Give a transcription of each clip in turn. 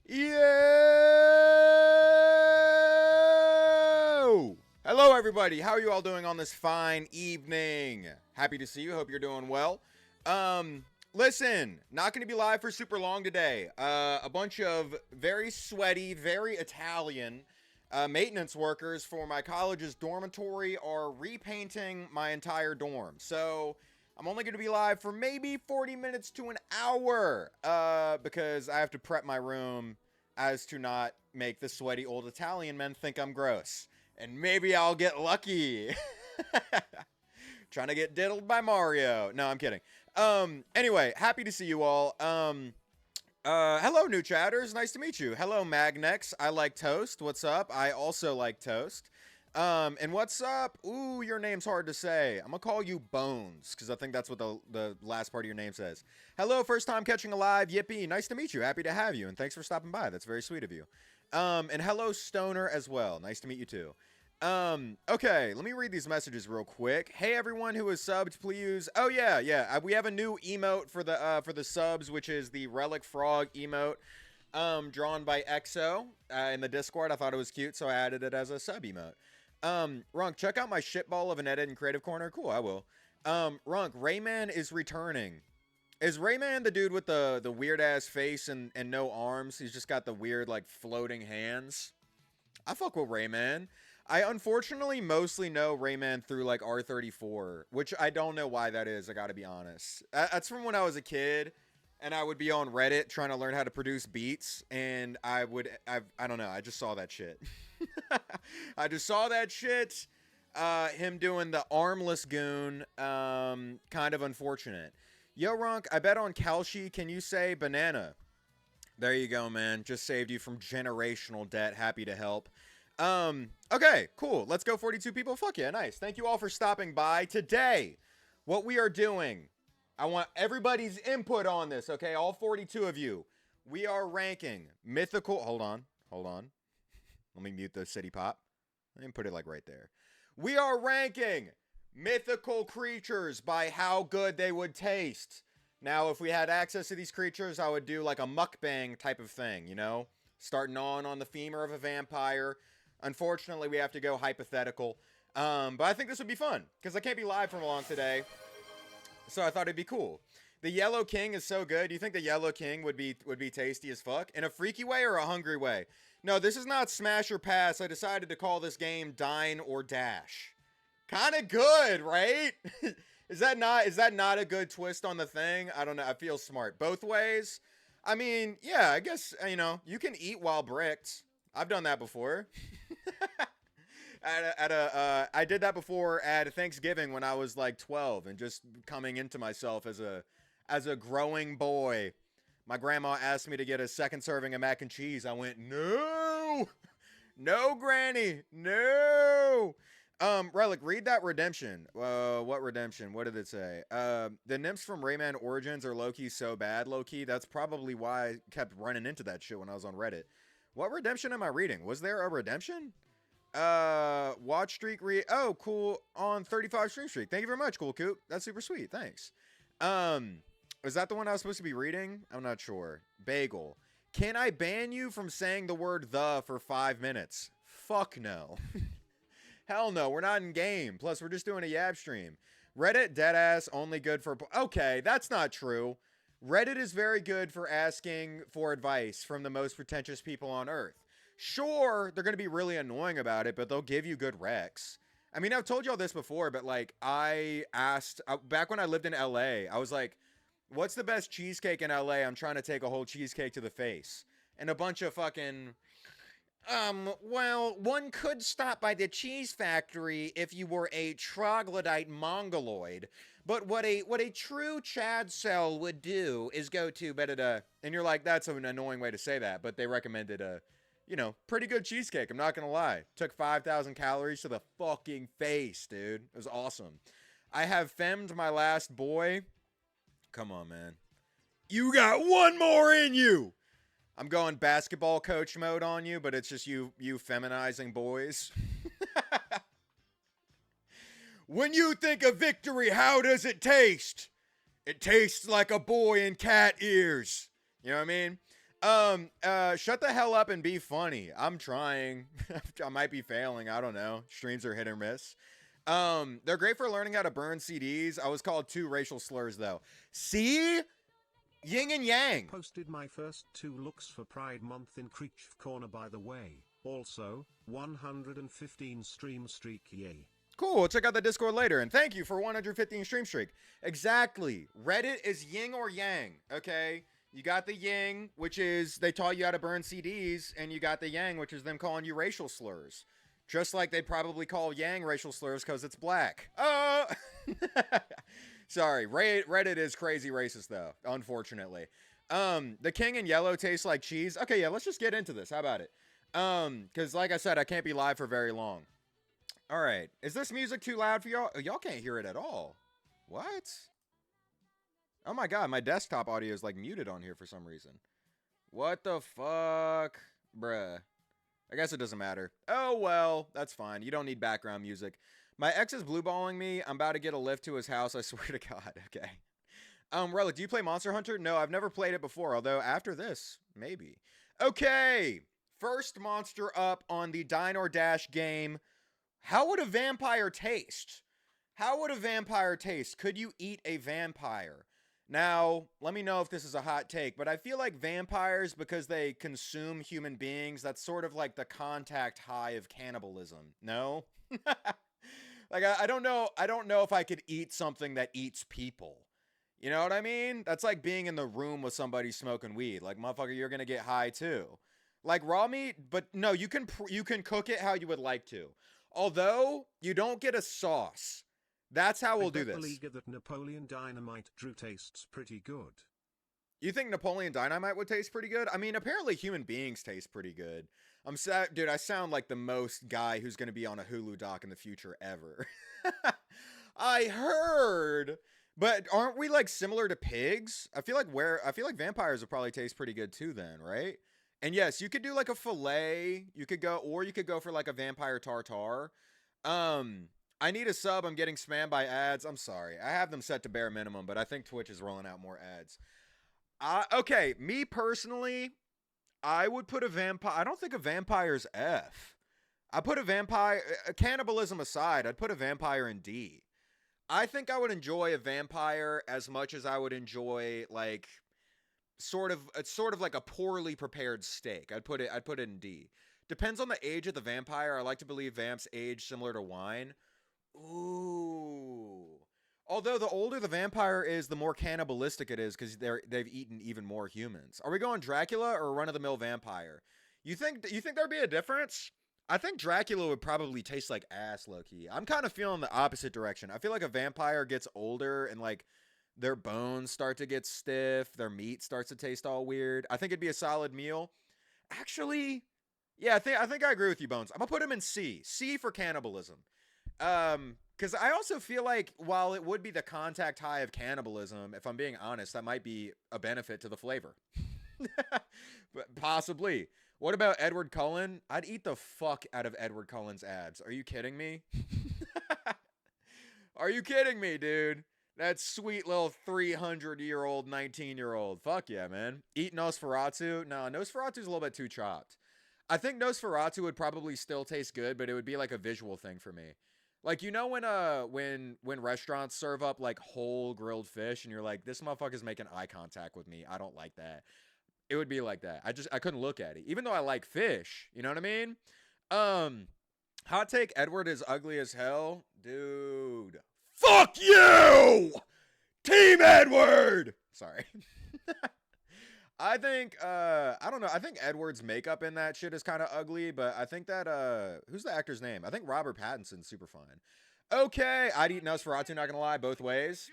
Yo! Hello, everybody. How are you all doing on this fine evening? Happy to see you. Hope you're doing well. Listen, not going to be live for super long today. A bunch of very sweaty, very Italian maintenance workers for my college's dormitory are repainting my entire dorm. So I'm only going to be live for maybe 40 minutes to an hour because I have to prep my room as to not make the sweaty old Italian men think I'm gross. And maybe I'll get lucky. Trying to get diddled by Mario. No, I'm kidding. Anyway, happy to see you all. Hello, new chatters. Nice to meet you. Hello, Magnex. I like toast. What's up? I also like toast. And what's up? Ooh, your name's hard to say. I'm gonna call you Bones, because I think that's what the last part of your name says. Hello, first time catching a live. Yippee. Nice to meet you. Happy to have you, and thanks for stopping by. That's very sweet of you. And hello, Stoner, as well. Nice to meet you, too. Okay, let me read these messages real quick. Hey, everyone who is subbed, please. Oh, yeah. We have a new emote for the subs, which is the Relic Frog emote, drawn by EXO, in the Discord. I thought it was cute, so I added it as a sub emote. Runk, check out my shitball of an edit in Creative Corner. Cool, I will. Runk, Rayman is returning. Is Rayman the dude with the weird-ass face and no arms? He's just got the weird, like, floating hands. I fuck with Rayman. I unfortunately mostly know Rayman through, like, R34, which I don't know why that is, I gotta be honest. That's from when I was a kid, and I would be on Reddit trying to learn how to produce beats, and I don't know, I just saw that shit. I just saw that shit. Him doing the armless goon, kind of unfortunate. Yo, Ronk, I bet on Kalshi, can you say banana? There you go, man. Just saved you from generational debt. Happy to help. Okay, cool. Let's go 42 people. Fuck yeah, nice. Thank you all for stopping by. Today, what we are doing, I want everybody's input on this, okay? All 42 of you. We are ranking mythical... Hold on. Let me mute the city pop. Let me put it like right there. We are ranking mythical creatures by how good they would taste. Now, if we had access to these creatures, I would do like a mukbang type of thing, you know? Starting on the femur of a vampire. Unfortunately, we have to go hypothetical. But I think this would be fun, because I can't be live for long today. So I thought it'd be cool. The Yellow King is so good. Do you think the Yellow King would be tasty as fuck? In a freaky way or a hungry way? No, this is not smash or pass. I decided to call this game Dine or Dash. Kind of good, right? Is that not a good twist on the thing? I don't know. I feel smart. Both ways? I mean, yeah, I guess, you know, you can eat while bricked. I've done that before. I did that before at Thanksgiving when I was like 12 and just coming into myself as a growing boy. My grandma asked me to get a second serving of mac and cheese. I went, no, granny, no. Relic, read that redemption. What redemption? What did it say? The nymphs from Rayman Origins are low-key so bad, low-key. That's probably why I kept running into that shit when I was on Reddit. What redemption am I reading? Was there a redemption? Watch streak oh, cool. On 35 stream streak. Thank you very much, Cool Coop. That's super sweet. Thanks. Was that the one I was supposed to be reading? I'm not sure. Bagel. Can I ban you from saying the word the for 5 minutes? Fuck no. Hell no, we're not in game. Plus, we're just doing a Yab stream. Reddit, deadass, only good for... Okay, that's not true. Reddit is very good for asking for advice from the most pretentious people on Earth. Sure, they're going to be really annoying about it, but they'll give you good recs. I mean, I've told y'all this before, but, like, I asked... back when I lived in LA, I was like, what's the best cheesecake in LA? I'm trying to take a whole cheesecake to the face. And a bunch of fucking... well, one could stop by the cheese factory if you were a troglodyte mongoloid, but what a true Chad cell would do is go to Bedada, and you're like, that's an annoying way to say that, but they recommended a, you know, pretty good cheesecake, I'm not gonna lie. Took 5,000 calories to the fucking face, dude. It was awesome. I have femmed my last boy. Come on, man. You got one more in you! I'm going basketball coach mode on you, but it's just you feminizing boys. When you think of victory, how does it taste? It tastes like a boy in cat ears. You know what I mean? Shut the hell up and be funny. I'm trying. I might be failing. I don't know. Streams are hit or miss. They're great for learning how to burn CDs. I was called two racial slurs though. See? Yin and yang. Posted my first 2 looks for Pride Month in Creech Corner, by the way. Also, 115 stream streak, yay. Cool, we'll check out the Discord later. And thank you for 115 stream streak. Exactly. Reddit is yin or yang, okay? You got the yin, which is they taught you how to burn CDs, and you got the yang, which is them calling you racial slurs. Just like they'd probably call yang racial slurs because it's black. Oh! Sorry, Reddit is crazy racist though, unfortunately. The king in yellow tastes like cheese. Okay, yeah, let's just get into this. How about it? Because like I said, I can't be live for very long. All right, is this music too loud for y'all? Y'all can't hear it at all. What? Oh my god, my desktop audio is like muted on here for some reason. What the fuck? Bruh. I guess it doesn't matter. Oh well, that's fine. You don't need background music. My ex is blueballing me. I'm about to get a lift to his house. I swear to God. Okay. Relic, do you play Monster Hunter? No, I've never played it before. Although after this, maybe. Okay. First monster up on the Dine or Dash game. How would a vampire taste? How would a vampire taste? Could you eat a vampire? Now, let me know if this is a hot take, but I feel like vampires, because they consume human beings, that's sort of like the contact high of cannibalism. No? Like, I don't know. I don't know if I could eat something that eats people. You know what I mean? That's like being in the room with somebody smoking weed. Like, motherfucker, you're going to get high too. Like raw meat, but no, you can cook it how you would like to. Although, you don't get a sauce. That's how we'll do this. I bet that Napoleon Dynamite Drew tastes pretty good. You think Napoleon Dynamite would taste pretty good? I mean, apparently human beings taste pretty good. I'm sad, dude. I sound like the most guy who's going to be on a Hulu doc in the future ever. I heard, but aren't we like similar to pigs? I feel like vampires would probably taste pretty good too then, right? And yes, you could do like a fillet. You could go for like a vampire tartare. I need a sub. I'm getting spammed by ads. I'm sorry. I have them set to bare minimum, but I think Twitch is rolling out more ads. Okay, me personally, I would put a vampire. I don't think a vampire's F. I put a vampire, cannibalism aside, I'd put a vampire in D. I think I would enjoy a vampire as much as I would enjoy like sort of like a poorly prepared steak. I'd put it in D. Depends on the age of the vampire. I like to believe vamps age similar to wine. Ooh. Although the older the vampire is, the more cannibalistic it is because they've eaten even more humans. Are we going Dracula or run-of-the-mill vampire? You think there'd be a difference? I think Dracula would probably taste like ass, low-key. I'm kind of feeling the opposite direction. I feel like a vampire gets older and like their bones start to get stiff, their meat starts to taste all weird. I think it'd be a solid meal. Actually, yeah, I think I agree with you, Bones. I'm gonna put him in C. C for cannibalism. Because I also feel like while it would be the contact high of cannibalism, if I'm being honest, that might be a benefit to the flavor. But possibly. What about Edward Cullen? I'd eat the fuck out of Edward Cullen's abs. Are you kidding me? Are you kidding me, dude? That sweet little 300-year-old, 19-year-old. Fuck yeah, man. Eat Nosferatu? No, Nosferatu's a little bit too chopped. I think Nosferatu would probably still taste good, but it would be like a visual thing for me. Like, you know when restaurants serve up like whole grilled fish and you're like, this motherfucker's making eye contact with me. I don't like that. It would be like that. I couldn't look at it. Even though I like fish, you know what I mean? Hot take, Edward is ugly as hell. Dude. Fuck you! Team Edward! Sorry. I think, I don't know. I think Edward's makeup in that shit is kind of ugly, but I think that, who's the actor's name? I think Robert Pattinson's super fine. Okay, I'd eat Nosferatu, not gonna lie, both ways.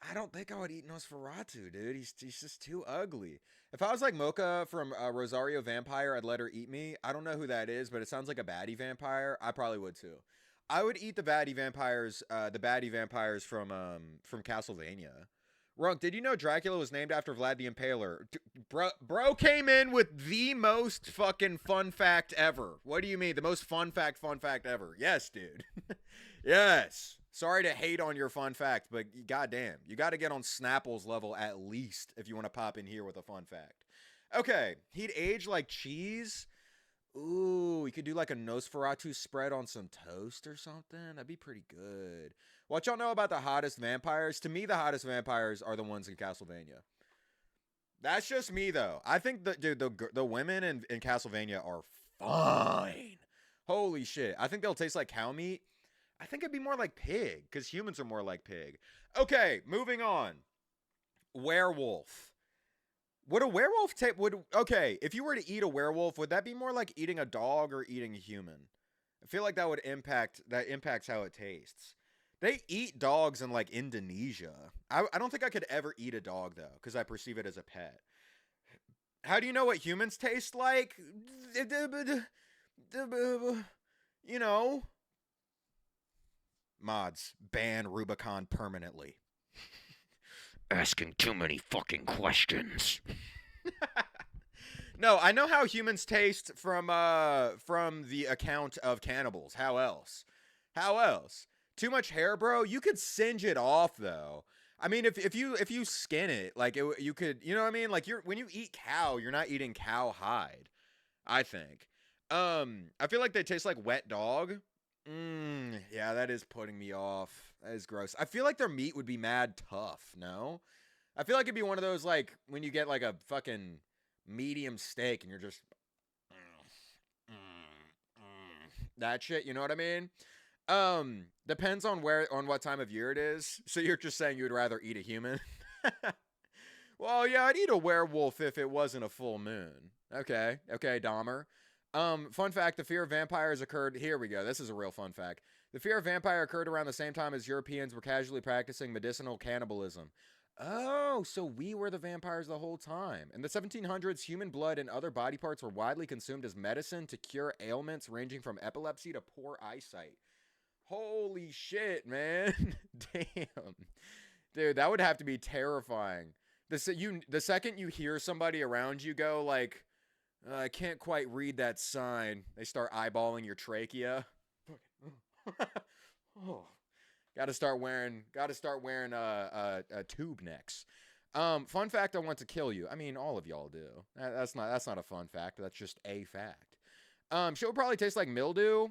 I don't think I would eat Nosferatu, dude. He's just too ugly. If I was like Mocha from Rosario Vampire, I'd let her eat me. I don't know who that is, but it sounds like a baddie vampire. I probably would too. I would eat the baddie vampires from Castlevania. Runk, did you know Dracula was named after Vlad the Impaler? Bro came in with the most fucking fun fact ever. What do you mean? The most fun fact ever. Yes, dude. Yes. Sorry to hate on your fun fact, but goddamn, you got to get on Snapple's level at least if you want to pop in here with a fun fact. Okay, he'd age like cheese. Ooh, we could do like a Nosferatu spread on some toast or something. That'd be pretty good. What y'all know about the hottest vampires? To me, the hottest vampires are the ones in Castlevania. That's just me though. I think the women in Castlevania are fine. Holy shit. I think they'll taste like cow meat. I think it'd be more like pig because humans are more like pig. Okay, moving on. Werewolf. Would a werewolf take would okay, if you were to eat a werewolf, would that be more like eating a dog or eating a human? I feel like that impacts how it tastes. They eat dogs in like Indonesia. I don't think I could ever eat a dog though, because I perceive it as a pet. How do you know what humans taste like? You know, mods ban Rubicon permanently. Asking too many fucking questions. No, I know how humans taste from the account of cannibals. How else? How else? Too much hair, bro. You could singe it off though. I mean, if you skin it, like you could, you know what I mean? Like you're when you eat cow, you're not eating cow hide. I think. I feel like they taste like wet dog. Yeah, that is putting me off. That is gross. I feel like their meat would be mad tough, no? I feel like it'd be one of those like when you get like a fucking medium steak and you're just that shit, you know what I mean? Depends on what time of year it is. So you're just saying you would rather eat a human? Well, yeah, I'd eat a werewolf if it wasn't a full moon. Okay, Dahmer. Fun fact, the fear of vampires occurred, here we go, this is a real fun fact. The fear of vampire occurred around the same time as Europeans were casually practicing medicinal cannibalism. Oh, so we were the vampires the whole time. In the 1700s, human blood and other body parts were widely consumed as medicine to cure ailments ranging from epilepsy to poor eyesight. Holy shit, man. Damn. Dude, that would have to be terrifying. The second you hear somebody around you go like, I can't quite read that sign. They start eyeballing your trachea. Oh, got to start wearing a tube necks. Fun fact: I want to kill you. I mean, all of y'all do. That's not a fun fact. That's just a fact. Shit would probably taste like mildew.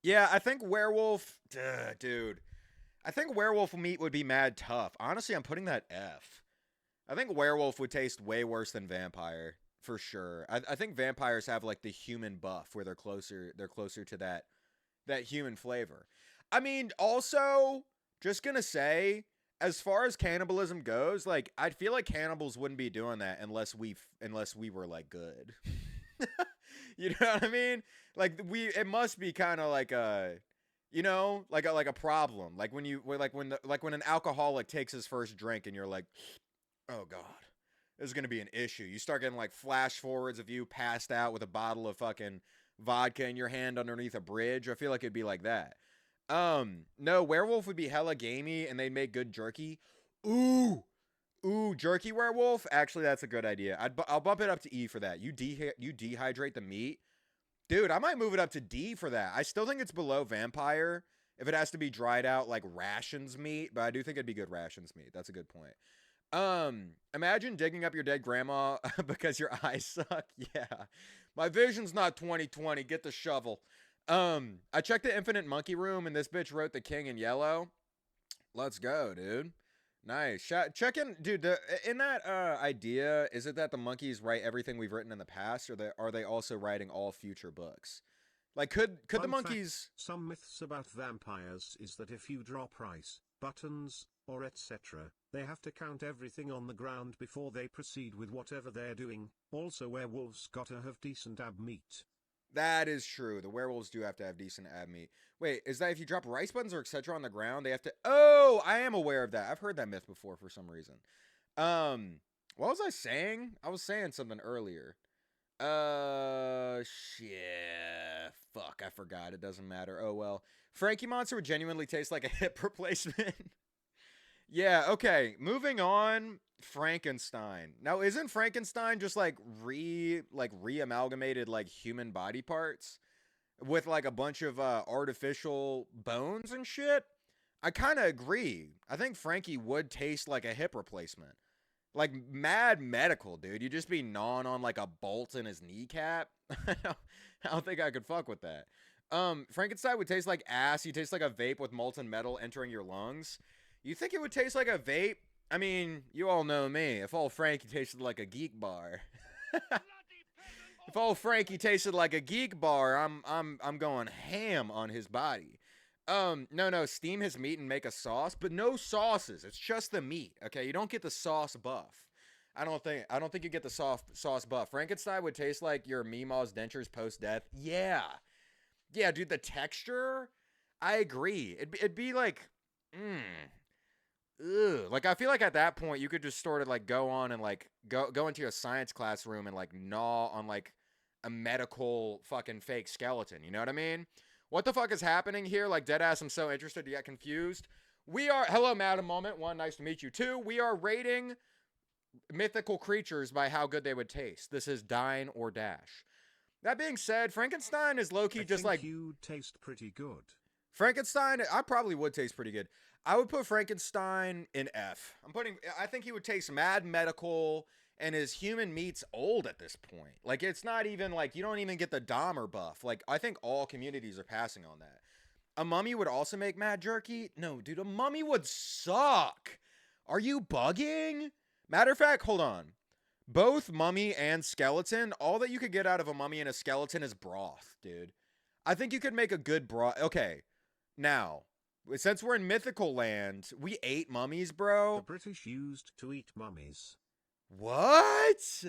Yeah, I think werewolf, dude. I think werewolf meat would be mad tough. Honestly, I'm putting that F. I think werewolf would taste way worse than vampire for sure. I think vampires have like the human buff where they're closer to that human flavor. I mean, also, just gonna say, as far as cannibalism goes, like I feel like cannibals wouldn't be doing that unless we were like good. You know what I mean? Like it must be kind of like a, like a problem. Like when an alcoholic takes his first drink and you're like, oh god, this is gonna be an issue. You start getting like flash forwards of you passed out with a bottle of fucking vodka in your hand underneath a bridge. I feel like it'd be like that. No, werewolf would be hella gamey and they'd make good jerky. Ooh, jerky werewolf. Actually, that's a good idea. I'll bump it up to E for that. You dehydrate the meat, dude. I might move it up to D for that. I still think it's below vampire if it has to be dried out like rations meat, but I do think it'd be good rations meat. That's a good point. Imagine digging up your dead grandma because your eyes suck. Yeah. My vision's not 2020. Get the shovel. I checked the Infinite Monkey Room and this bitch wrote The King in yellow. Let's go, dude. Nice. Check in, dude. In that idea, is it that the monkeys write everything we've written in the past, or are they also writing all future books? Like, could the Fun monkeys? fact, some myths about vampires is that if you drop rice, buttons, or etc., they have to count everything on the ground before they proceed with whatever they're doing. Also, werewolves gotta have decent ab meat. That is true. The werewolves do have to have decent ab meat. Wait, is that if you drop rice buttons or etc. on the ground, they have to? Oh, I am aware of that. I've heard that myth before for some reason. What was I saying? I was saying something earlier. Shit. Fuck, I forgot. It doesn't matter. Oh well. Frankie Monster would genuinely taste like a hip replacement. Yeah, okay. Moving on. Frankenstein. Now, isn't Frankenstein just like re-amalgamated like human body parts with like a bunch of artificial bones and shit? I kind of agree. I think Frankie would taste like a hip replacement. Like mad medical, dude. You just be gnawing on like a bolt in his kneecap. I don't think I could fuck with that. Frankenstein would taste like ass. You taste like a vape with molten metal entering your lungs. You think it would taste like a vape? I mean, you all know me. If old Frankie tasted like a geek bar, if old Frankie tasted like a geek bar, I'm going ham on his body. No, steam his meat and make a sauce, but no sauces. It's just the meat. Okay, you don't get the sauce buff. I don't think you get the sauce buff. Frankenstein would taste like your Meemaw's dentures post death. Yeah, yeah, dude. The texture, I agree. It'd be like, ugh. Like I feel like at that point you could just sort of like go on and like go into a science classroom and like gnaw on like a medical fucking fake skeleton. You know what I mean? What the fuck is happening here? Like deadass, I'm so interested to get confused. We are hello, Madam Moment. One, nice to meet you. Two, we are rating mythical creatures by how good they would taste. This is Dine or Dash. That being said, Frankenstein is low key just like you taste pretty good. Frankenstein. I probably would taste pretty good. I would put Frankenstein in F. I think he would taste mad medical, and his human meat's old at this point. Like it's not even like you don't even get the Dahmer buff. Like I think all communities are passing on that. A mummy would also make mad jerky. No, dude, a mummy would suck. Are you bugging? Matter of fact, hold on. Both mummy and skeleton, all that you could get out of a mummy and a skeleton is broth, dude. I think you could make a good broth. Okay, now, since we're in mythical land, we ate mummies, bro. The British used to eat mummies. What?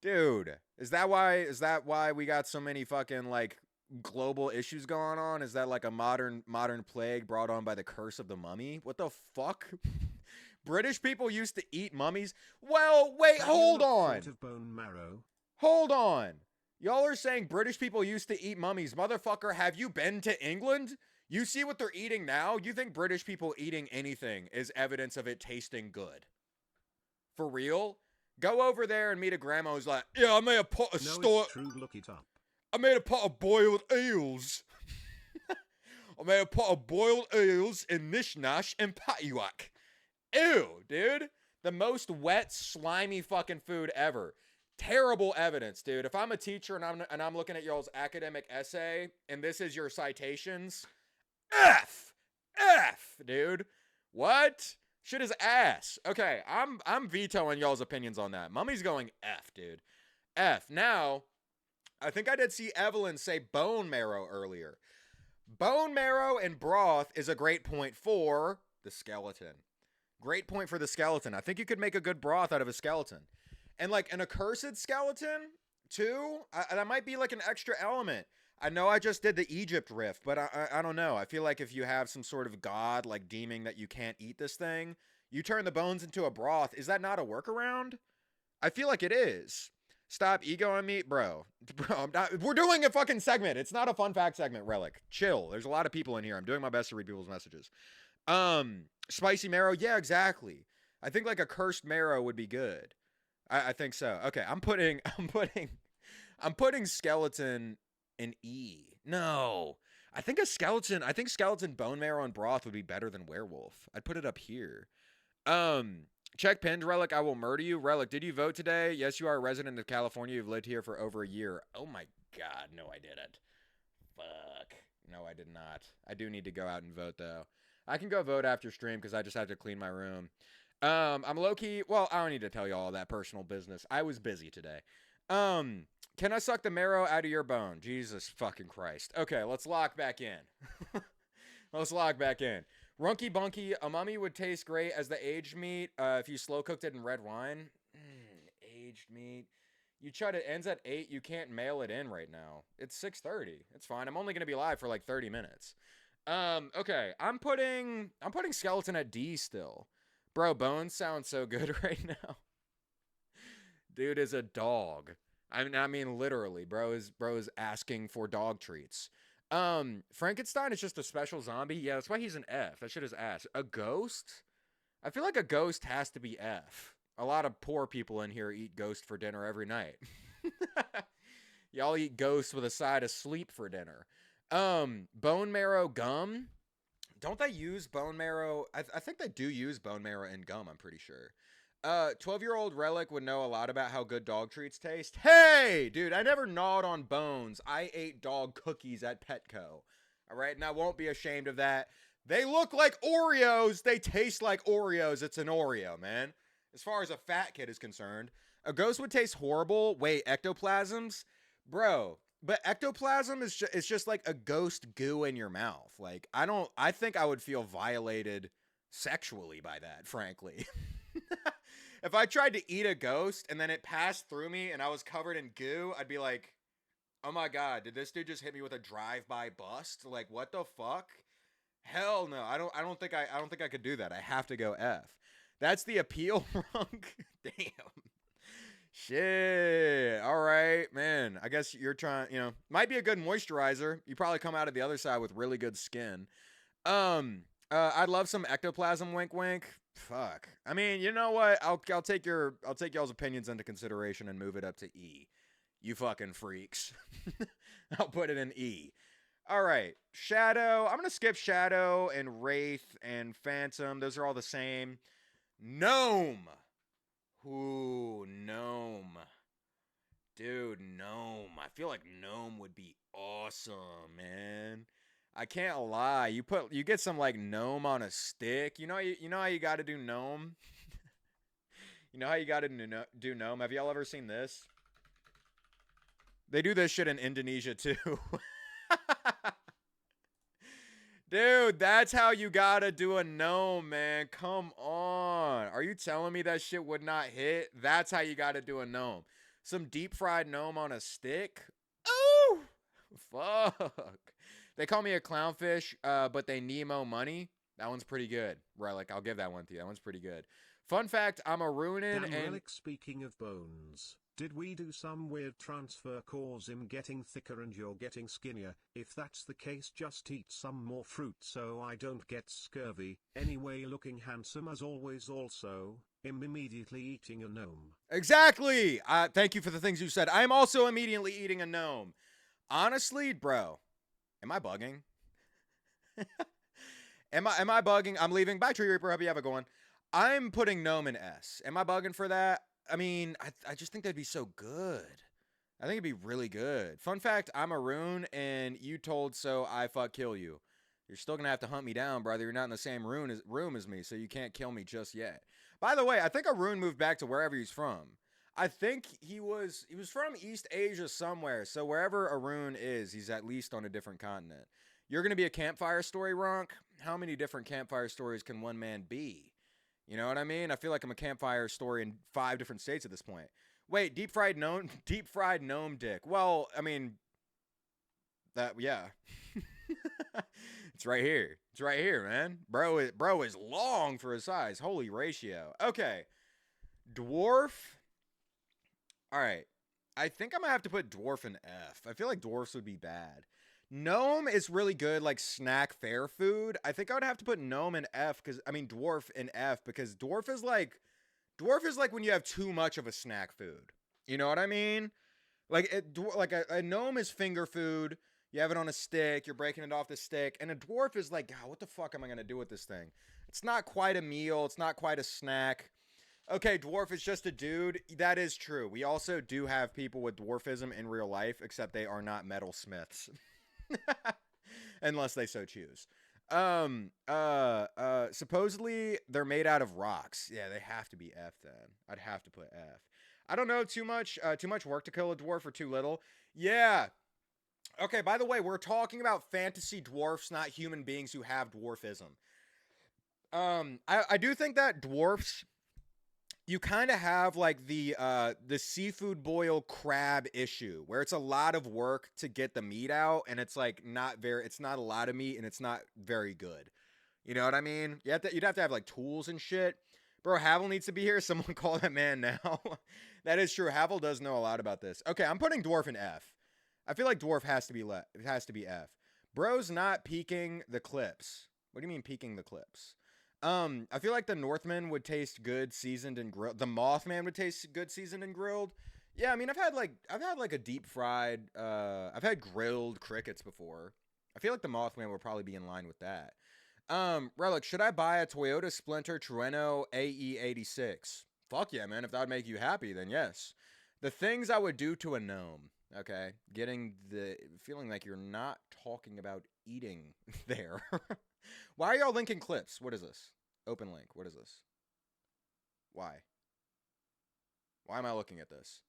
Dude, is that why we got so many fucking like global issues going on? Is that like a modern plague brought on by the curse of the mummy? What the fuck? British people used to eat mummies? Well, wait, hold on. Of bone marrow? Hold on. Y'all are saying British people used to eat mummies. Motherfucker, have you been to England? You see what they're eating now? You think British people eating anything is evidence of it tasting good? For real? Go over there and meet a grandma who's like, yeah, I made a pot of It's true, look it up. I made a pot of boiled eels. I made a pot of boiled eels in Nishnash and Patiwak. Ew, dude. The most wet, slimy fucking food ever. Terrible evidence, dude. If I'm a teacher and I'm looking at y'all's academic essay and this is your citations, F, dude. What? Shit is ass. Okay, I'm vetoing y'all's opinions on that. Mummy's going F, dude. F. Now, I think I did see Evelyn say bone marrow earlier. Bone marrow and broth is a great point for the skeleton. Great point for the skeleton. I think you could make a good broth out of a skeleton. And like an accursed skeleton, too, that might be like an extra element. I know I just did the Egypt riff, but I don't know. I feel like if you have some sort of god like deeming that you can't eat this thing, you turn the bones into a broth. Is that not a workaround? I feel like it is. Stop egoing me, bro. Bro, we're doing a fucking segment. It's not a fun fact segment, Relic. Chill. There's a lot of people in here. I'm doing my best to read people's messages. Spicy marrow. Yeah, exactly. I think like a cursed marrow would be good. I think so. Okay, I'm putting skeleton in E. No. I think skeleton bone marrow and broth would be better than werewolf. I'd put it up here. Check pinned, Relic. I will murder you. Relic, did you vote today? Yes, you are a resident of California. You've lived here for over a year. Oh my god, no, I didn't. Fuck. No, I did not. I do need to go out and vote, though. I can go vote after stream because I just have to clean my room. I'm low-key... Well, I don't need to tell you all that personal business. I was busy today. Can I suck the marrow out of your bone? Jesus fucking Christ. Okay, let's lock back in. Let's lock back in. Runky Bunky, a mummy would taste great as the aged meat if you slow-cooked it in red wine. Aged meat. You tried it ends at 8. You can't mail it in right now. It's 6:30. It's fine. I'm only going to be live for like 30 minutes. Okay. I'm putting skeleton at D still. Bro, bones sound so good right now. Dude is a dog. I mean literally, bro is asking for dog treats. Frankenstein is just a special zombie. Yeah, that's why he's an F. That shit is ass. A ghost? I feel like a ghost has to be F. A lot of poor people in here eat ghost for dinner every night. Y'all eat ghost with a side of sleep for dinner. Bone marrow gum. Don't they use bone marrow? I think they do use bone marrow in gum, I'm pretty sure. 12-year-old Relic would know a lot about how good dog treats taste. Hey, dude, I never gnawed on bones. I ate dog cookies at Petco. All right, and I won't be ashamed of that. They look like Oreos. They taste like Oreos. It's an Oreo, man. As far as a fat kid is concerned, a ghost would taste horrible. Wait, ectoplasms? Bro, but ectoplasm is it's just like a ghost goo in your mouth. Like, I think I would feel violated sexually by that, frankly. If I tried to eat a ghost and then it passed through me and I was covered in goo, I'd be like, "Oh my god, did this dude just hit me with a drive-by bust? Like, what the fuck?" Hell no. I don't think I could do that. I have to go F. That's the appeal rung. Damn. Shit. All right, man. I guess you're trying, might be a good moisturizer. You probably come out of the other side with really good skin. I'd love some ectoplasm, wink wink. Fuck. I mean, you know what? I'll take y'all's opinions into consideration and move it up to E. You fucking freaks. I'll put it in E. All right. Shadow. I'm going to skip Shadow and Wraith and Phantom. Those are all the same. Gnome. Ooh, Gnome. Dude, Gnome. I feel like Gnome would be awesome, man. I can't lie. You get some like gnome on a stick. You know how you got to do gnome? You know how you got to do gnome? Have y'all ever seen this? They do this shit in Indonesia too. Dude, that's how you got to do a gnome, man. Come on. Are you telling me that shit would not hit? That's how you got to do a gnome. Some deep fried gnome on a stick? Ooh! Fuck. They call me a clownfish, but they Nemo money. That one's pretty good. Relic, I'll give that one to you. That one's pretty good. Fun fact, I'm a Runin and... Relic, speaking of bones, did we do some weird transfer cause him getting thicker and you're getting skinnier? If that's the case, just eat some more fruit so I don't get scurvy. Anyway, looking handsome as always also, immediately eating a gnome. Exactly! Thank you for the things you said. I'm also immediately eating a gnome. Honestly, bro... Am I bugging? Am I bugging? I'm leaving. Bye, Tree Reaper. Hope you have a good one. I'm putting Gnome in S. Am I bugging for that? I mean, I just think that'd be so good. I think it'd be really good. Fun fact, I'm a rune, and you told so I fuck kill you. You're still going to have to hunt me down, brother. You're not in the same room as me, so you can't kill me just yet. By the way, I think a rune moved back to wherever he's from. I think he was from East Asia somewhere, so wherever Arun is, he's at least on a different continent. You're going to be a campfire story, Ronk? How many different campfire stories can one man be? You know what I mean? I feel like I'm a campfire story in 5 different states at this point. Wait, deep fried gnome dick. Well, I mean, yeah. It's right here. It's right here, man. Bro is long for his size. Holy ratio. Okay. Dwarf. All right. I think I'm going to have to put dwarf in F. I feel like dwarfs would be bad. Gnome is really good, like snack fair food. I think I would have to put gnome in F dwarf in F because dwarf is like when you have too much of a snack food. You know what I mean? Like a gnome is finger food. You have it on a stick. You're breaking it off the stick. And a dwarf is like, God, what the fuck am I going to do with this thing? It's not quite a meal. It's not quite a snack. Okay, dwarf is just a dude. That is true. We also do have people with dwarfism in real life, except they are not metalsmiths. Unless they so choose. Supposedly they're made out of rocks. Yeah, they have to be F then. I'd have to put F. I don't know too much work to kill a dwarf or too little. Yeah. Okay, by the way, we're talking about fantasy dwarfs, not human beings who have dwarfism. I do think that dwarfs, you kind of have like the seafood boil crab issue where it's a lot of work to get the meat out and it's like it's not a lot of meat and it's not very good. You know what I mean? You'd have to have like tools and shit. Bro, Havel needs to be here. Someone call that man now. That is true. Havel does know a lot about this. Okay, I'm putting dwarf in F. I feel like dwarf has to be F. Bro's not peeking the clips. What do you mean peeking the clips? I feel like the Northman would taste good seasoned and grilled. The Mothman would taste good seasoned and grilled. Yeah, I mean, I've had like a deep fried. I've had grilled crickets before. I feel like the Mothman would probably be in line with that. Relic, should I buy a Toyota Splinter Trueno AE86 fuck yeah, man. If that would make you happy, then yes. The things I would do to a gnome. Okay, getting the feeling like you're not talking about eating there. Why are y'all linking clips? What is this? Open link. What is this? Why? Why am I looking at this?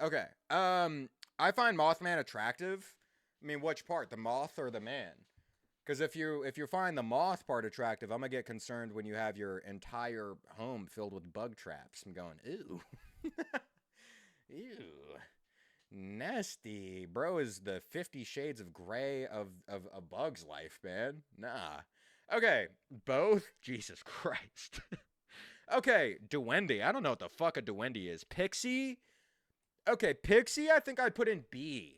Okay. I find Mothman attractive. I mean, which part? The moth or the man? Because if you find the moth part attractive, I'm gonna get concerned when you have your entire home filled with bug traps. I'm going, ew. Ew. Nasty. Bro is the 50 Shades of Grey of a bug's life, man. Nah. Okay, both? Jesus Christ. Okay, Duende. I don't know what the fuck a Duende is. Pixie? Okay, Pixie I think I'd put in B.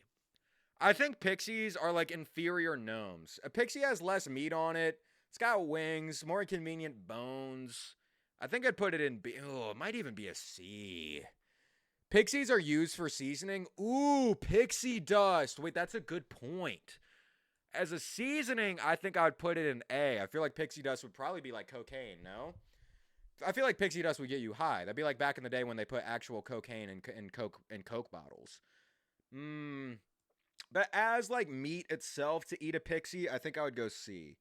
I think pixies are like inferior gnomes. A pixie has less meat on it. It's got wings, more convenient bones. I think I'd put it in B. Oh, it might even be a C. Pixies are used for seasoning. Ooh, pixie dust. Wait, that's a good point. As a seasoning, I think I would put it in A. I feel like pixie dust would probably be like cocaine, no? I feel like pixie dust would get you high. That'd be like back in the day when they put actual cocaine in Coke bottles. But as like meat itself to eat a pixie, I think I would go C.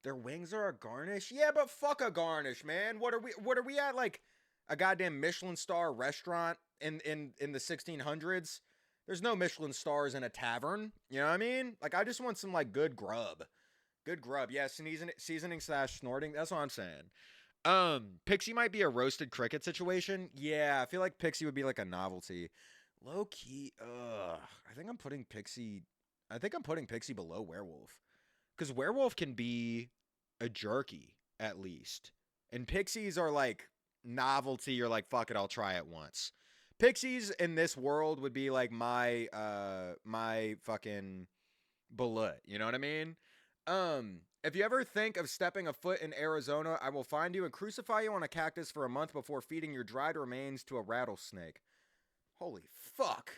Their wings are a garnish? Yeah, but fuck a garnish, man. What are we at, like a goddamn Michelin star restaurant in the 1600s? There's no Michelin stars in a tavern. You know what I mean? Like, I just want some like good grub. Good grub. Yeah, seasoning slash snorting. That's what I'm saying. Pixie might be a roasted cricket situation. Yeah, I feel like Pixie would be like a novelty. Low key, I think I'm putting Pixie. I think I'm putting Pixie below Werewolf, because Werewolf can be a jerky at least, and Pixies are like novelty. You're like, fuck it, I'll try it once. Pixies in this world would be like my fucking bullet. You know what I mean? If you ever think of stepping a foot in Arizona, I will find you and crucify you on a cactus for a month before feeding your dried remains to a rattlesnake. Holy fuck.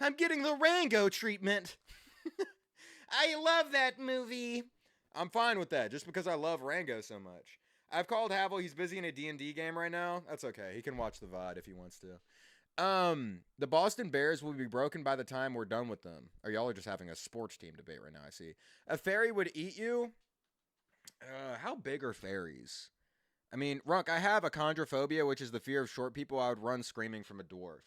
I'm getting the Rango treatment. I love that movie. I'm fine with that, just because I love Rango so much. I've called Havel. He's busy in a D&D game right now. That's okay. He can watch the VOD if he wants to. The Boston Bears will be broken by the time we're done with them. Or y'all are just having a sports team debate right now, I see. A fairy would eat you? How big are fairies? I mean, Runk, I have achondrophobia, which is the fear of short people. I would run screaming from a dwarf.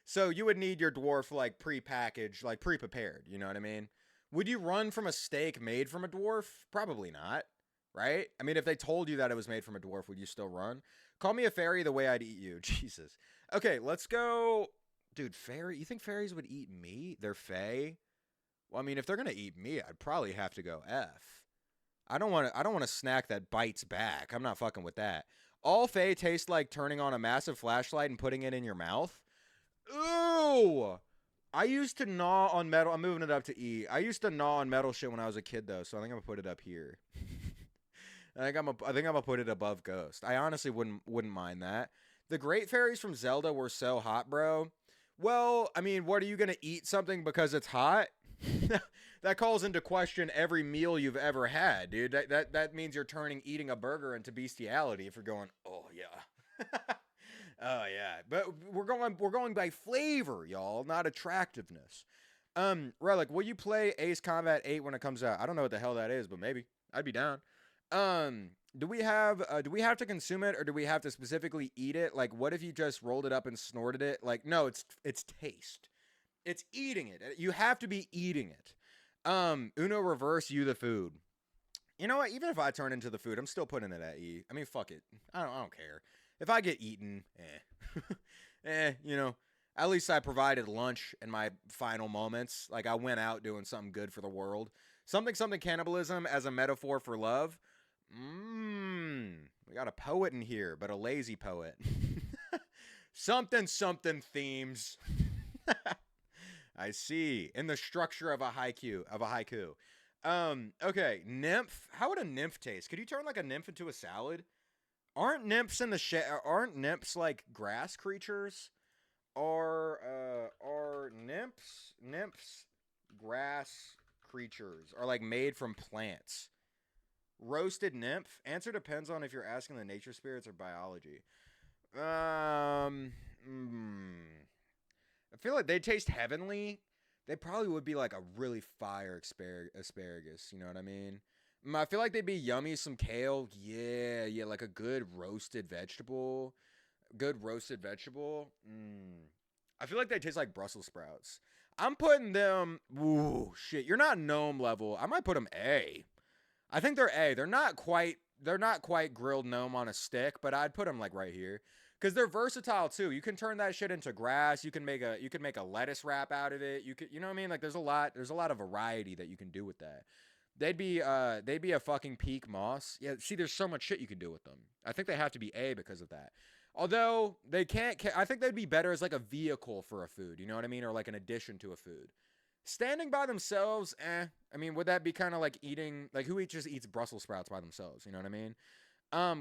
So you would need your dwarf like pre-packaged, like pre-prepared. You know what I mean? Would you run from a steak made from a dwarf? Probably not, right? I mean, if they told you that it was made from a dwarf, would you still run? Call me a fairy the way I'd eat you. Jesus. Okay, let's go. Dude, fairy. You think fairies would eat me? They're fae? Well, I mean, if they're gonna eat me, I'd probably have to go F. I don't want a snack that bites back. I'm not fucking with that. All fae taste like turning on a massive flashlight and putting it in your mouth. Ooh! I used to gnaw on metal. I'm moving it up to E. I used to gnaw on metal shit when I was a kid, though, so I think I'm gonna put it up here. I think I'm gonna put it above Ghost. I honestly wouldn't mind that. The Great Fairies from Zelda were so hot, bro. Well, I mean, what are you gonna eat something because it's hot? That calls into question every meal you've ever had, dude. That means you're turning eating a burger into bestiality if you're going, oh yeah. Oh yeah. But we're going by flavor, y'all, not attractiveness. Relic, will you play Ace Combat 8 when it comes out? I don't know what the hell that is, but maybe. I'd be down. Do we have to consume it, or do we have to specifically eat it? Like, what if you just rolled it up and snorted it? Like, no, it's taste. It's eating it. You have to be eating it. Uno reverse, you the food. You know what? Even if I turn into the food, I'm still putting it at E. I mean, fuck it. I don't care. If I get eaten, you know, at least I provided lunch in my final moments. Like, I went out doing something good for the world. Something cannibalism as a metaphor for love. We got a poet in here, but a lazy poet. something themes. I see. In the structure of a haiku. Okay, nymph. How would a nymph taste? Could you turn like a nymph into a salad? Aren't nymphs aren't nymphs like grass creatures? Are nymphs grass creatures? Are like made from plants? Roasted nymph? Answer depends on if you're asking the nature spirits or biology. I feel like they taste heavenly. They probably would be like a really fire asparagus. You know what I mean? I feel like they'd be yummy. Some kale, yeah, yeah, like a good roasted vegetable. Good roasted vegetable. I feel like they taste like Brussels sprouts. I'm putting them. Ooh, shit! You're not gnome level. I might put them A. I think they're A. They're not quite. They're not quite grilled gnome on a stick, but I'd put them like right here because they're versatile too. You can turn that shit into grass. You can make a lettuce wrap out of it. You know what I mean? Like there's a lot. There's a lot of variety that you can do with that. They'd be a fucking peak moss. Yeah, see, there's so much shit you can do with them. I think they have to be A because of that. Although they can't, I think they'd be better as like a vehicle for a food. You know what I mean? Or like an addition to a food. Standing by themselves, eh. I mean, would that be kind of like eating, like who just eats Brussels sprouts by themselves? You know what I mean?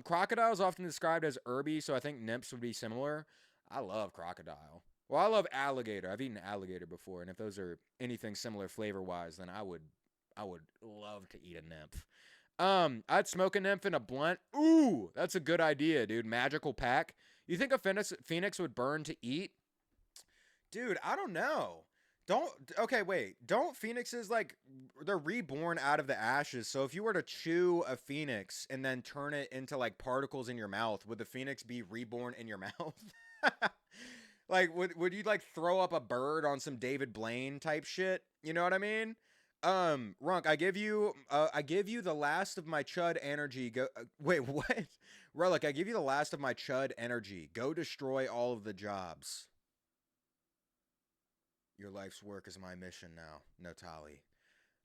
Crocodile is often described as herby, so I think nymphs would be similar. I love crocodile. Well, I love alligator. I've eaten alligator before, and if those are anything similar flavor wise, then I would love to eat a nymph. I'd smoke a nymph in a blunt. Ooh, that's a good idea, dude. Magical pack. You think a phoenix would burn to eat? Dude, I don't know. Don't okay, wait. Don't phoenixes like they're reborn out of the ashes. So if you were to chew a phoenix and then turn it into like particles in your mouth, would the phoenix be reborn in your mouth? Like would you like throw up a bird on some David Blaine type shit? You know what I mean? Runk, I give you the last of my chud energy. Go wait, what? Relic, I give you the last of my chud energy. Go destroy all of the jobs. Your life's work is my mission now, Notali.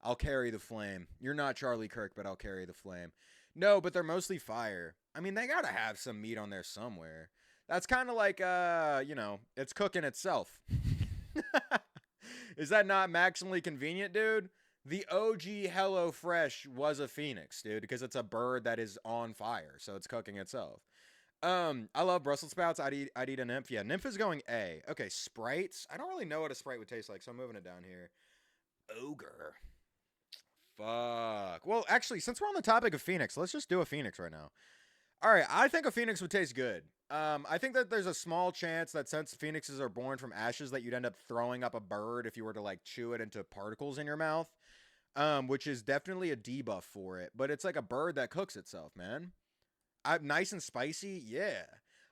I'll carry the flame. You're not Charlie Kirk, but I'll carry the flame. No, but they're mostly fire. I mean, they gotta have some meat on there somewhere. That's kind of like, it's cooking itself. Is that not maximally convenient, dude? The OG HelloFresh was a phoenix, dude, because it's a bird that is on fire, so it's cooking itself. I love Brussels sprouts. I'd eat a nymph. Yeah, nymph is going A. Okay, sprites. I don't really know what a sprite would taste like, so I'm moving it down here. Ogre. Fuck. Well, actually, since we're on the topic of phoenix, let's just do a phoenix right now. All right, I think a phoenix would taste good. I think that there's a small chance that since phoenixes are born from ashes, that you'd end up throwing up a bird if you were to like chew it into particles in your mouth. Which is definitely a debuff for it, but it's like a bird that cooks itself, man. Nice and spicy, yeah.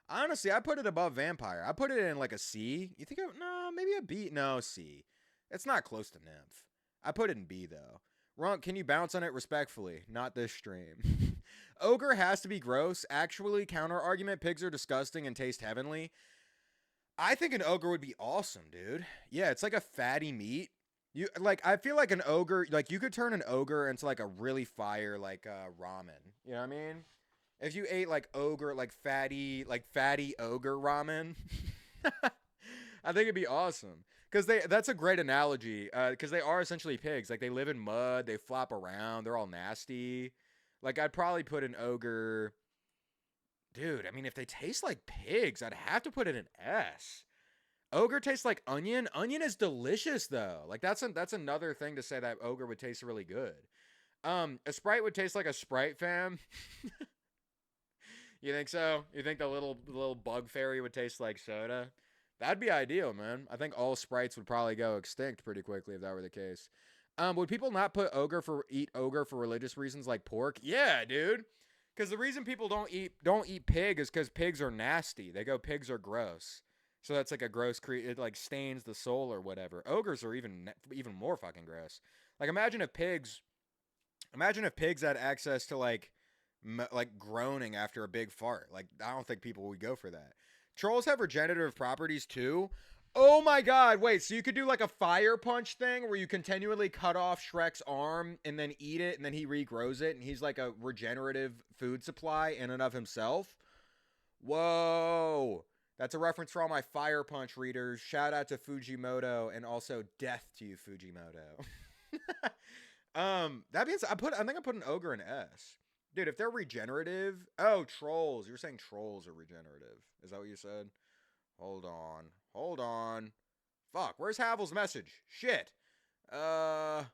Honestly, I put it above vampire. I put it in like a C. You think? No, maybe a B. No, C. It's not close to nymph. I put it in B though. Runk, can you bounce on it respectfully? Not this stream. Ogre has to be gross. Actually, counter argument: pigs are disgusting and taste heavenly. I think an ogre would be awesome, dude. Yeah, it's like a fatty meat. You like I feel like an ogre, like you could turn an ogre into like a really fire like ramen. You know what I mean? If you ate like fatty ogre ramen, I think it'd be awesome. Cuz that's a great analogy cuz they are essentially pigs. Like they live in mud, they flop around, they're all nasty. Like I'd probably put an ogre. Dude, I mean if they taste like pigs, I'd have to put it in S. Ogre tastes like onion. Onion is delicious though. Like that's another thing to say that ogre would taste really good. A sprite would taste like a Sprite, fam. You think so? You think the little bug fairy would taste like soda? That'd be ideal, man. I think all sprites would probably go extinct pretty quickly if that were the case. Would people not eat ogre for religious reasons like pork? Yeah, dude. Because the reason people don't eat pig is because pigs are nasty. They go pigs are gross. So that's like a gross it like stains the soul or whatever. Ogres are even more fucking gross. Like imagine if pigs had access to like groaning after a big fart. Like I don't think people would go for that. Trolls have regenerative properties too. Oh my god, wait, so you could do like a fire punch thing where you continually cut off Shrek's arm and then eat it and then he regrows it and he's like a regenerative food supply in and of himself? Whoa. That's a reference for all my Fire Punch readers. Shout out to Fujimoto and also death to you, Fujimoto. That means I think I put an ogre in S. Dude, if they're regenerative, trolls. You're saying trolls are regenerative. Is that what you said? Hold on. Fuck, where's Havel's message? Shit. Uh,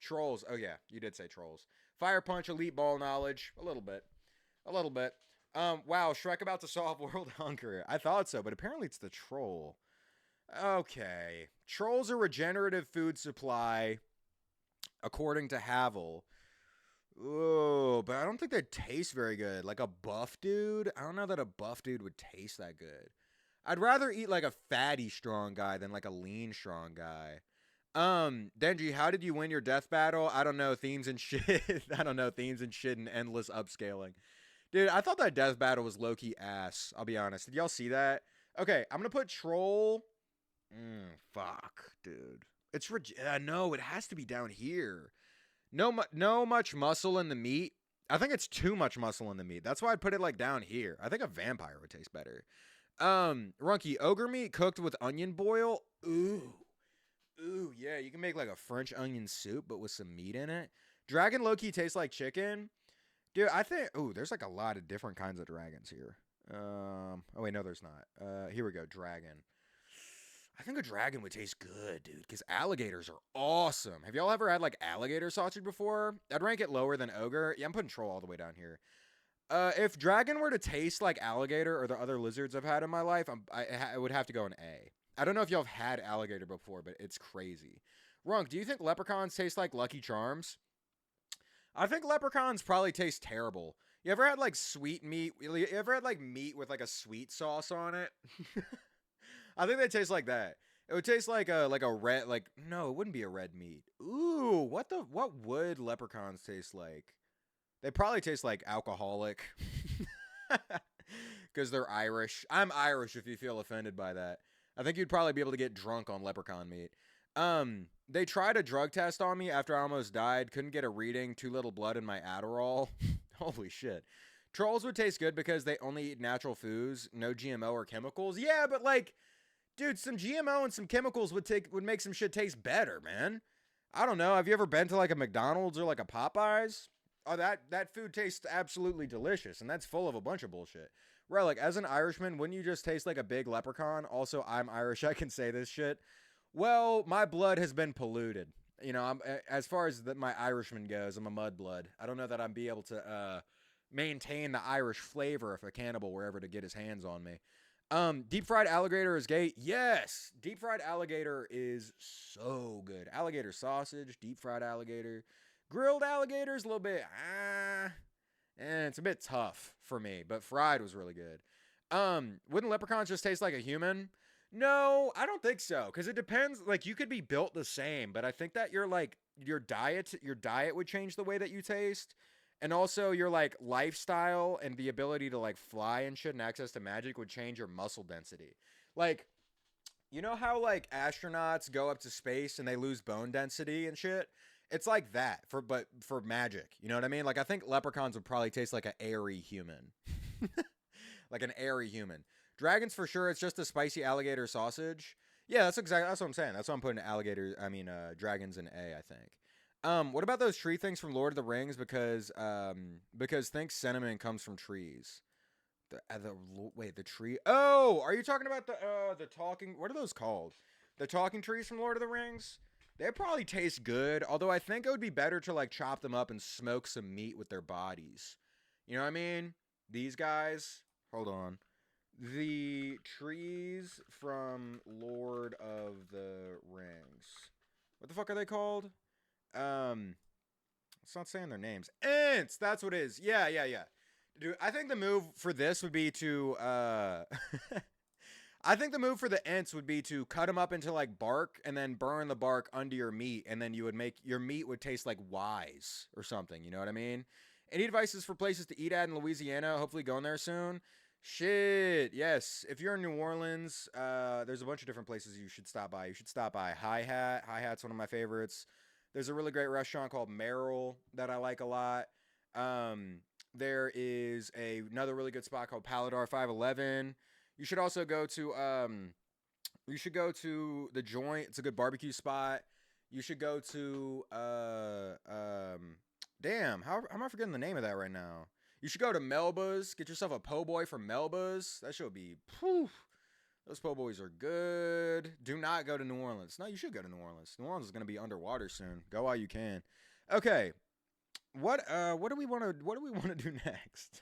Trolls. Oh yeah, you did say trolls. Fire Punch, elite ball knowledge, a little bit. Wow, Shrek about to solve world hunger. I thought so, but apparently it's the troll. Okay. Trolls are regenerative food supply, according to Havel. Oh, but I don't think they taste very good. Like a buff dude? I don't know that a buff dude would taste that good. I'd rather eat like a fatty strong guy than like a lean strong guy. Denji, how did you win your death battle? I don't know, themes and shit. I don't know, themes and shit and endless upscaling. Dude, I thought that death battle was low-key ass, I'll be honest. Did y'all see that? Okay, I'm gonna put troll. Fuck, dude. No, it has to be down here. No much muscle in the meat. I think it's too much muscle in the meat. That's why I'd put it like down here. I think a vampire would taste better. Runky, ogre meat cooked with onion boil. Ooh. Ooh, yeah, you can make like a French onion soup, but with some meat in it. Dragon low-key tastes like chicken. Dude, I think, ooh, there's like a lot of different kinds of dragons here. Oh wait, no, there's not. Here we go, dragon. I think a dragon would taste good, dude, because alligators are awesome. Have y'all ever had like alligator sausage before? I'd rank it lower than ogre. Yeah, I'm putting troll all the way down here. If dragon were to taste like alligator or the other lizards I've had in my life, I would have to go an A. I don't know if y'all have had alligator before, but it's crazy. Runk, do you think leprechauns taste like Lucky Charms? I think leprechauns probably taste terrible. You ever had like sweet meat? You ever had like meat with like a sweet sauce on it? I think they taste like that. It would taste like a red no, it wouldn't be a red meat. Ooh, what would leprechauns taste like? They probably taste like alcoholic. Because they're Irish. I'm Irish if you feel offended by that. I think you'd probably be able to get drunk on leprechaun meat. They tried a drug test on me after I almost died. Couldn't get a reading. Too little blood in my Adderall. Holy shit. Trolls would taste good because they only eat natural foods, no GMO or chemicals. Yeah, but like, dude, some GMO and some chemicals would make some shit taste better, man. I don't know. Have you ever been to like a McDonald's or like a Popeyes? Oh, that food tastes absolutely delicious, and that's full of a bunch of bullshit. Right, like as an Irishman, wouldn't you just taste like a big leprechaun? Also, I'm Irish. I can say this shit. Well, my blood has been polluted. You know, as far as my Irishman goes, I'm a mudblood. I don't know that I'd be able to maintain the Irish flavor if a cannibal were ever to get his hands on me. Deep fried alligator is gay. Yes, deep fried alligator is so good. Alligator sausage, deep fried alligator, grilled alligator is a little bit and it's a bit tough for me, but fried was really good. Wouldn't leprechauns just taste like a human? No, I don't think so. Because it depends. Like you could be built the same, but I think that your diet would change the way that you taste. And also your like lifestyle and the ability to like fly and shit and access to magic would change your muscle density. Like, you know how like astronauts go up to space and they lose bone density and shit? It's like that for magic. You know what I mean? Like I think leprechauns would probably taste like an airy human. Like an airy human. Dragons for sure. It's just a spicy alligator sausage. Yeah, that's what I'm saying. That's why I'm putting dragons in A, I think. What about those tree things from Lord of the Rings? Because think cinnamon comes from trees. The tree. Oh, are you talking about the talking? What are those called? The talking trees from Lord of the Rings. They probably taste good. Although I think it would be better to like chop them up and smoke some meat with their bodies. You know what I mean? These guys. Hold on. The trees from Lord of the Rings. What the fuck are they called? It's not saying their names. Ents! That's what it is. Yeah. Dude, I think the move for this would be to, I think the move for the Ents would be to cut them up into, like, bark and then burn the bark under your meat, and then your meat would taste like wise or something, you know what I mean? Any advices for places to eat at in Louisiana? Hopefully going there soon. Shit, yes. If you're in New Orleans, there's a bunch of different places you should stop by. You should stop by Hi Hat. Hi Hat's one of my favorites. There's a really great restaurant called Merrill that I like a lot. There is another really good spot called Paladar 511. You should also go to the Joint. It's a good barbecue spot. You should go to damn, how am I forgetting the name of that right now? You should go to Melba's. Get yourself a po' boy from Melba's. That should be, phew. Those po' boys are good. Do not go to New Orleans. No, you should go to New Orleans. New Orleans is going to be underwater soon. Go while you can. Okay. What do we want to do next?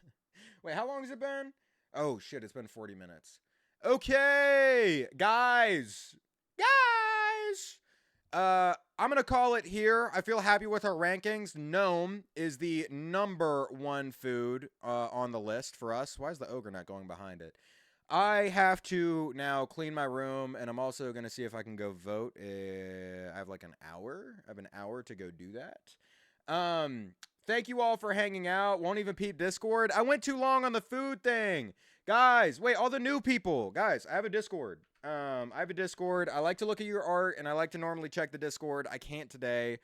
Wait, how long has it been? Oh shit, it's been 40 minutes. Okay, guys. Guys. I'm gonna call it here. I feel happy with our rankings. Gnome is the number one food on the list for us. Why is the ogre not going behind it? I have to now clean my room, and I'm also gonna see if I can go vote. I have like an hour. I have an hour to go do that. Thank you all for hanging out. Won't even peep Discord. I went too long on the food thing. Guys, wait, all the new people. Guys, I have a Discord. I have a Discord. I like to look at your art, and I like to normally check the Discord. I can't today,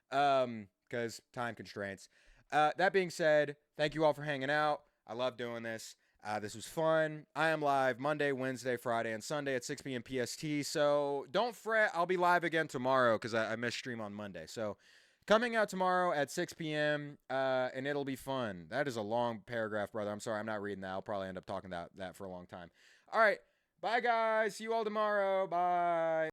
because time constraints. That being said, thank you all for hanging out. I love doing this. This was fun. I am live Monday, Wednesday, Friday, and Sunday at 6 p.m. PST. So don't fret. I'll be live again tomorrow because I missed stream on Monday. So coming out tomorrow at 6 p.m. And it'll be fun. That is a long paragraph, brother. I'm sorry. I'm not reading that. I'll probably end up talking about that for a long time. All right. Bye, guys. See you all tomorrow. Bye.